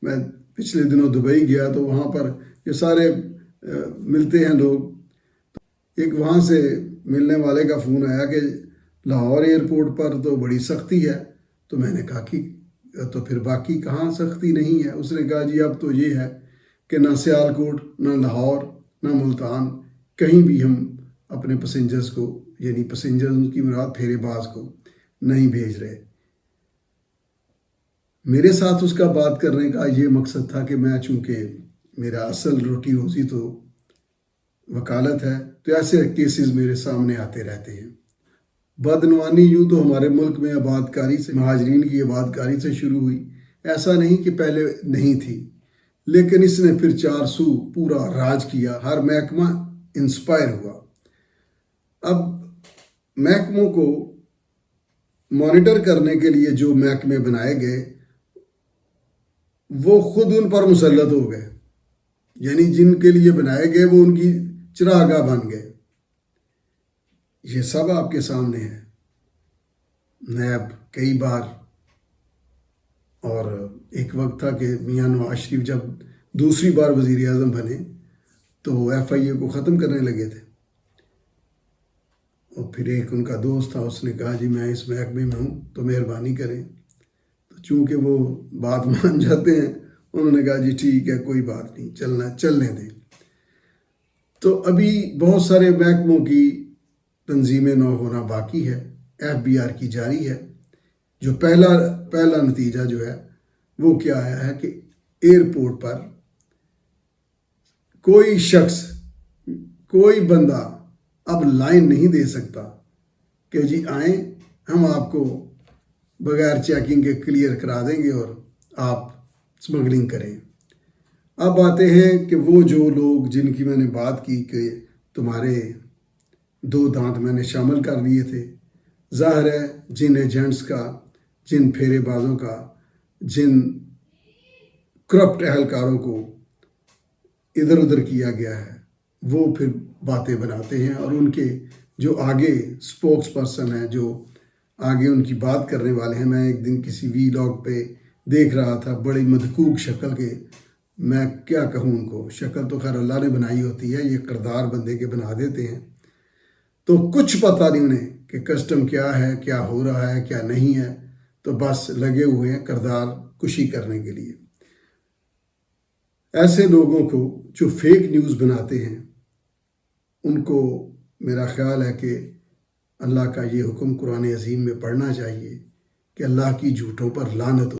میں پچھلے دنوں دبئی گیا تو وہاں پر یہ سارے ملتے ہیں لوگ. ایک وہاں سے ملنے والے کا فون آیا کہ لاہور ایئرپورٹ پر تو بڑی سختی ہے. تو میں نے کہا کہ تو پھر باقی کہاں سختی نہیں ہے؟ اس نے کہا جی اب تو یہ ہے کہ نہ سیالکوٹ، نہ لاہور، نہ ملتان، کہیں بھی ہم اپنے پیسنجرز کو، یعنی پیسنجرز کی مراد پھیرے باز کو، نہیں بھیج رہے. میرے ساتھ اس کا بات کرنے کا یہ مقصد تھا کہ میں چونکہ میرا اصل روٹی روزی تو وکالت ہے، تو ایسے کیسز میرے سامنے آتے رہتے ہیں. بدعنوانی یوں تو ہمارے ملک میں آباد کاری سے، مہاجرین کی آباد کاری سے شروع ہوئی. ایسا نہیں کہ پہلے نہیں تھی، لیکن اس نے پھر 400 پورا راج کیا. ہر محکمہ انسپائر ہوا. اب محکموں کو مانیٹر کرنے کے لیے جو محکمے بنائے گئے وہ خود ان پر مسلط ہو گئے، یعنی جن کے لیے بنائے گئے وہ ان کی چراگاہ بن گئے. یہ سب آپ کے سامنے ہے. نیب کئی بار، اور ایک وقت تھا کہ میاں نواز شریف جب دوسری بار وزیر اعظم بنے تو وہ ایف آئی اے کو ختم کرنے لگے تھے. اور پھر ایک ان کا دوست تھا، اس نے کہا جی میں اس محکمے میں ہوں تو مہربانی کریں. تو چونکہ وہ بات مان جاتے ہیں، انہوں نے کہا جی ٹھیک ہے کوئی بات نہیں، چلنے دیں. تو ابھی بہت سارے محکموں کی تنظیمیں نو ہونا باقی ہے. ایف بی آر کی جاری ہے. جو پہلا نتیجہ جو ہے وہ کیا آیا ہے کہ ایئرپورٹ پر کوئی شخص، کوئی بندہ اب لائن نہیں دے سکتا کہ جی آئیں ہم آپ کو بغیر چیکنگ کے کلیئر کرا دیں گے اور آپ سمگلنگ کریں. اب آتے ہیں کہ وہ جو لوگ جن کی میں نے بات کی کہ تمہارے 2 دانت میں نے شامل کر لیے تھے، ظاہر ہے جن ایجنٹس کا، جن پھیرے بازوں کا، جن کرپٹ اہلکاروں کو ادھر ادھر کیا گیا ہے، وہ پھر باتیں بناتے ہیں. اور ان کے جو آگے سپوکس پرسن ہیں، جو آگے ان کی بات کرنے والے ہیں، میں ایک دن کسی وی لاگ پہ دیکھ رہا تھا، بڑی مدکوک شکل کے، میں کیا کہوں ان کو، شکل تو خیر اللہ نے بنائی ہوتی ہے، یہ کردار بندے کے بنا دیتے ہیں. تو کچھ پتہ نہیں انہیں کہ کسٹم کیا ہے، کیا ہو رہا ہے، کیا نہیں ہے، تو بس لگے ہوئے ہیں کردار کشی کرنے کے لیے. ایسے لوگوں کو جو فیک نیوز بناتے ہیں، ان کو میرا خیال ہے کہ اللہ کا یہ حکم قرآن عظیم میں پڑھنا چاہیے کہ اللہ کی جھوٹوں پر لعنت ہو.